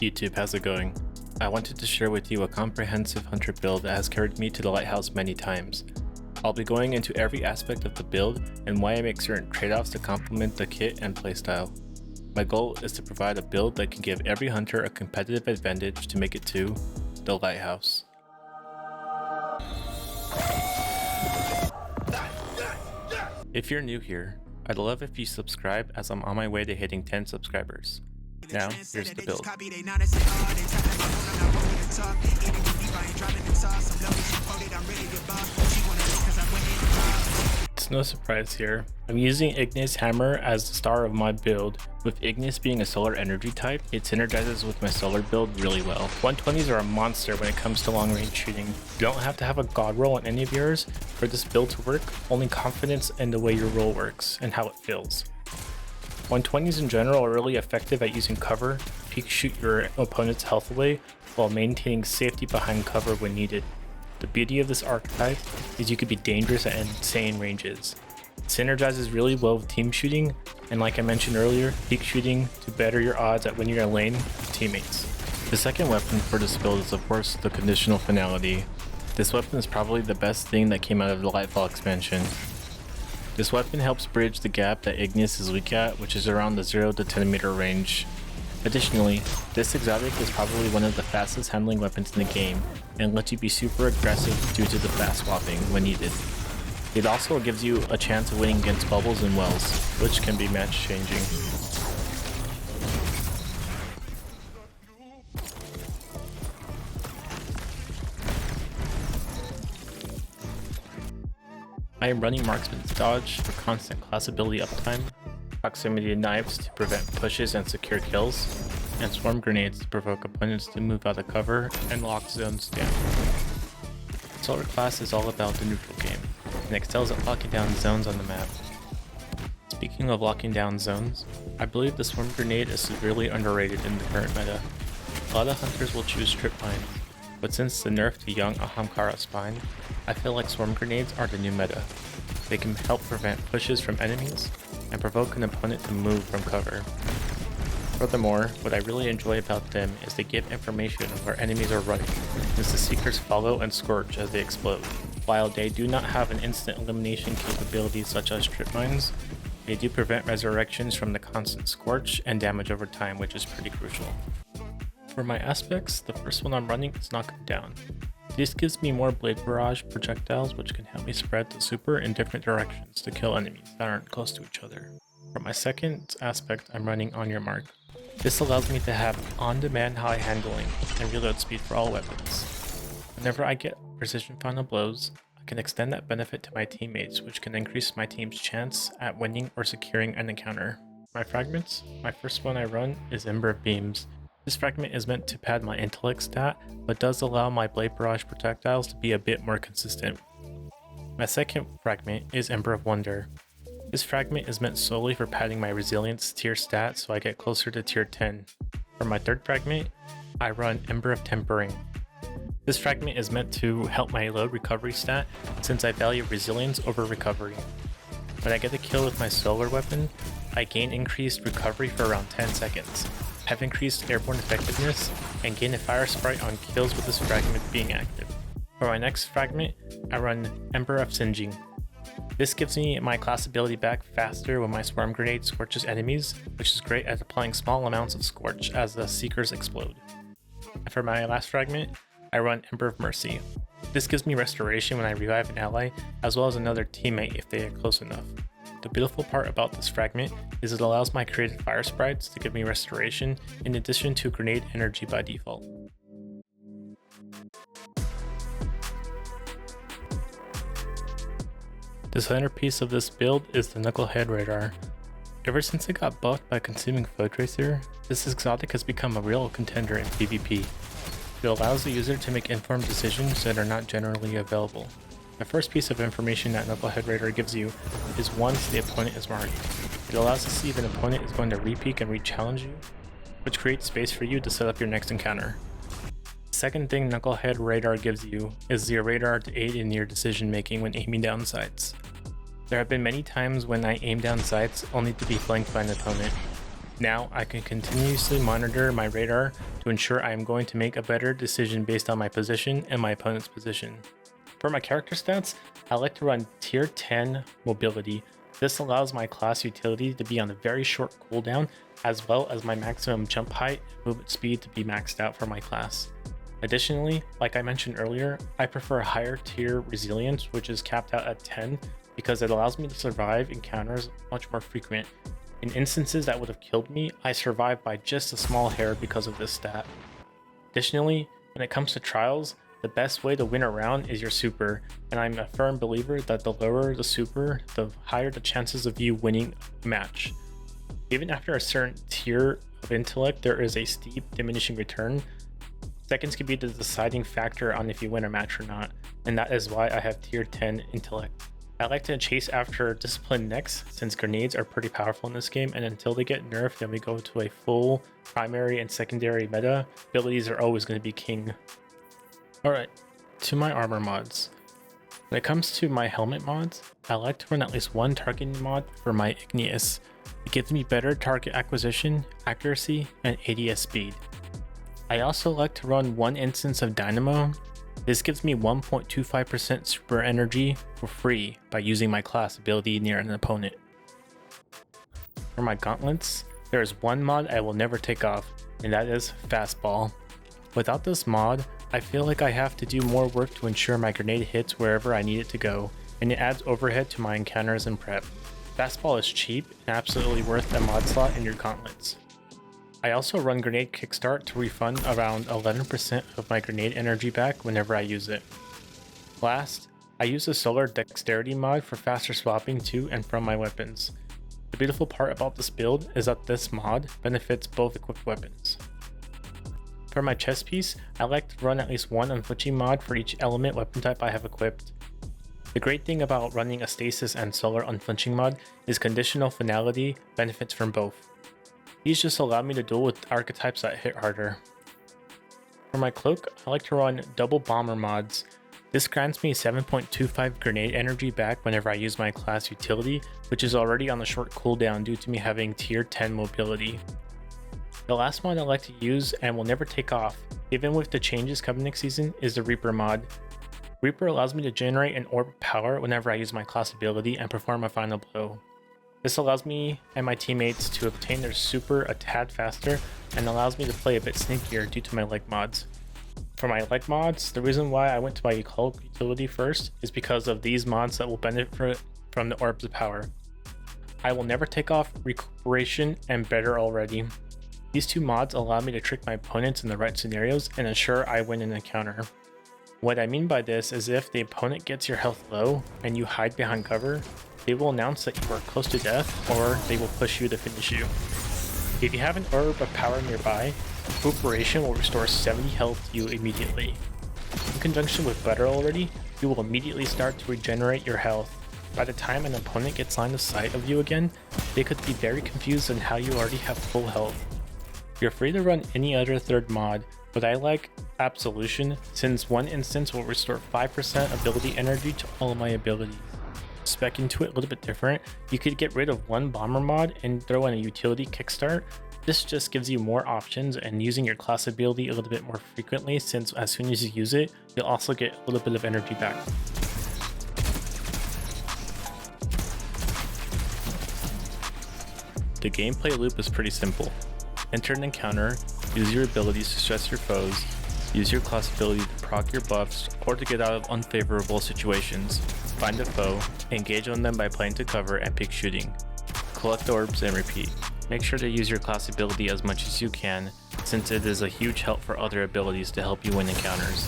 YouTube, how's it going? I wanted to share with you a comprehensive hunter build that has carried me to the lighthouse many times. I'll be going into every aspect of the build and why I make certain trade-offs to complement the kit and playstyle. My goal is to provide a build that can give every hunter a competitive advantage to make it to the lighthouse. If you're new here, I'd love if you subscribe as I'm on my way to hitting 10 subscribers. Now, here's the build. It's no surprise here. I'm using Ignis Hammer as the star of my build. With Ignis being a solar energy type, it synergizes with my solar build really well. 120s are a monster when it comes to long range shooting. You don't have to have a god roll on any of yours for this build to work, only confidence in the way your roll works and how it feels. 120s in general are really effective at using cover, peek shoot your opponent's health away while maintaining safety behind cover when needed. The beauty of this archetype is you could be dangerous at insane ranges. It synergizes really well with team shooting, and like I mentioned earlier, peek shooting to better your odds at winning your lane with teammates. The second weapon for this build is of course the conditional finality. This weapon is probably the best thing that came out of the Lightfall expansion. This weapon helps bridge the gap that Ignis is weak at, which is around the 0 to 10 meter range. Additionally, this exotic is probably one of the fastest handling weapons in the game, and lets you be super aggressive due to the fast swapping when needed. It also gives you a chance of winning against bubbles and wells, which can be match changing. I am running Marksman's Dodge for constant class ability uptime, Proximity Knives to prevent pushes and secure kills, and Swarm Grenades to provoke opponents to move out of cover and lock zones down. Solar class is all about the neutral game, and excels at locking down zones on the map. Speaking of locking down zones, I believe the Swarm Grenade is severely underrated in the current meta. A lot of hunters will choose Strip Mines, but since the nerf to young Ahamkara Spine, I feel like Swarm Grenades are the new meta. They can help prevent pushes from enemies and provoke an opponent to move from cover. Furthermore, what I really enjoy about them is they give information on where enemies are running, as the Seekers follow and scorch as they explode. While they do not have an instant elimination capability such as Strip Mines, they do prevent resurrections from the constant scorch and damage over time, which is pretty crucial. For my aspects, the first one I'm running is Knock 'em Down. This gives me more Blade Barrage projectiles, which can help me spread the super in different directions to kill enemies that aren't close to each other. For my second aspect, I'm running On Your Mark. This allows me to have on-demand high handling and reload speed for all weapons. Whenever I get precision final blows, I can extend that benefit to my teammates, which can increase my team's chance at winning or securing an encounter. My fragments, my first one I run is Ember of Beams. This fragment is meant to pad my intellect stat, but does allow my Blade Barrage projectiles to be a bit more consistent. My second fragment is Ember of Wonder. This fragment is meant solely for padding my resilience tier stat so I get closer to tier 10. For my third fragment, I run Ember of Tempering. This fragment is meant to help my load recovery stat since I value resilience over recovery. When I get a kill with my solar weapon, I gain increased recovery for around 10 seconds, have increased airborne effectiveness, and gain a fire sprite on kills with this fragment being active. For my next fragment, I run Ember of Singeing. This gives me my class ability back faster when my Swarm Grenade scorches enemies, which is great at applying small amounts of scorch as the Seekers explode. And for my last fragment, I run Ember of Mercy. This gives me restoration when I revive an ally, as well as another teammate if they are close enough. The beautiful part about this fragment is it allows my created fire sprites to give me restoration in addition to grenade energy by default. The centerpiece of this build is the Knucklehead radar. Ever since it got buffed by consuming Foe Tracer, this exotic has become a real contender in PvP. It allows the user to make informed decisions that are not generally available. The first piece of information that Knucklehead Radar gives you is once the opponent is marked. It allows to see if an opponent is going to re-peek and re-challenge you, which creates space for you to set up your next encounter. The second thing Knucklehead Radar gives you is the radar to aid in your decision making when aiming down sights. There have been many times when I aim down sights only to be flanked by an opponent. Now I can continuously monitor my radar to ensure I am going to make a better decision based on my position and my opponent's position. For my character stats, I like to run tier 10 mobility. This allows my class utility to be on a very short cooldown, as well as my maximum jump height and movement speed to be maxed out for my class. Additionally, like I mentioned earlier, I prefer a higher tier resilience, which is capped out at 10, because it allows me to survive encounters much more frequent. In instances that would have killed me, I survived by just a small hair because of this stat. Additionally, when it comes to trials, the best way to win a round is your super, and I'm a firm believer that the lower the super, the higher the chances of you winning a match. Even after a certain tier of intellect, there is a steep diminishing return. Seconds can be the deciding factor on if you win a match or not, and that is why I have tier 10 intellect. I like to chase after discipline next, since grenades are pretty powerful in this game, and until they get nerfed and we go to a full primary and secondary meta, abilities are always going to be king. Alright, to my armor mods. When it comes to my helmet mods, I like to run at least one targeting mod for my Igneous. It gives me better target acquisition, accuracy, and ADS speed. I also like to run one instance of Dynamo. This gives me 1.25% super energy for free by using my class ability near an opponent. For my gauntlets, there is one mod I will never take off, and that is Fastball. Without this mod, I feel like I have to do more work to ensure my grenade hits wherever I need it to go, and it adds overhead to my encounters and prep. Fastball is cheap and absolutely worth a mod slot in your gauntlets. I also run grenade kickstart to refund around 11% of my grenade energy back whenever I use it. Last, I use the solar dexterity mod for faster swapping to and from my weapons. The beautiful part about this build is that this mod benefits both equipped weapons. For my chest piece, I like to run at least one unflinching mod for each element weapon type I have equipped. The great thing about running a stasis and solar unflinching mod is conditional finality benefits from both. These just allow me to duel with archetypes that hit harder. For my cloak, I like to run double bomber mods. This grants me 7.25 grenade energy back whenever I use my class utility, which is already on a short cooldown due to me having tier 10 mobility. The last mod I like to use and will never take off, even with the changes coming next season, is the Reaper mod. Reaper allows me to generate an orb of power whenever I use my class ability and perform a final blow. This allows me and my teammates to obtain their super a tad faster and allows me to play a bit sneakier due to my leg mods. For my leg mods, the reason why I went to my cloak utility first is because of these mods that will benefit from the orbs of power. I will never take off recuperation and better already. These two mods allow me to trick my opponents in the right scenarios and ensure I win an encounter. What I mean by this is if the opponent gets your health low and you hide behind cover, they will announce that you are close to death or they will push you to finish you. If you have an orb of power nearby, recuperation will restore 70 health to you immediately. In conjunction with better already, you will immediately start to regenerate your health. By the time an opponent gets line of sight of you again, they could be very confused on how you already have full health. You're free to run any other third mod, but I like Absolution since one instance will restore 5% ability energy to all of my abilities. Speccing to it a little bit different, you could get rid of one bomber mod and throw in a utility kickstart. This just gives you more options and using your class ability a little bit more frequently, since as soon as you use it, you'll also get a little bit of energy back. The gameplay loop is pretty simple. Enter an encounter, use your abilities to stress your foes, use your class ability to proc your buffs or to get out of unfavorable situations, find a foe, engage on them by playing to cover and pick shooting, collect orbs and repeat. Make sure to use your class ability as much as you can, since it is a huge help for other abilities to help you win encounters.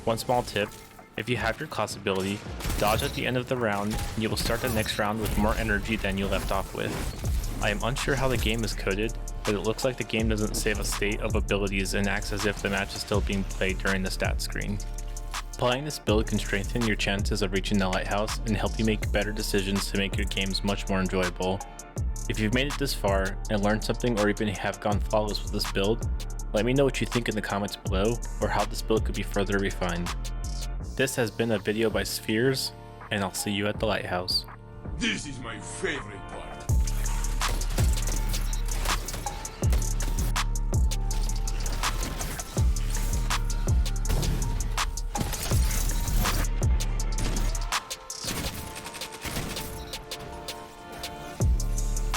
One small tip, if you have your class ability, dodge at the end of the round and you will start the next round with more energy than you left off with. I am unsure how the game is coded, but it looks like the game doesn't save a state of abilities and acts as if the match is still being played during the stat screen. Applying this build can strengthen your chances of reaching the lighthouse and help you make better decisions to make your games much more enjoyable. If you've made it this far and learned something or even have gone flawless with this build, let me know what you think in the comments below or how this build could be further refined. This has been a video by Spheres, and I'll see you at the lighthouse. This is my favorite part.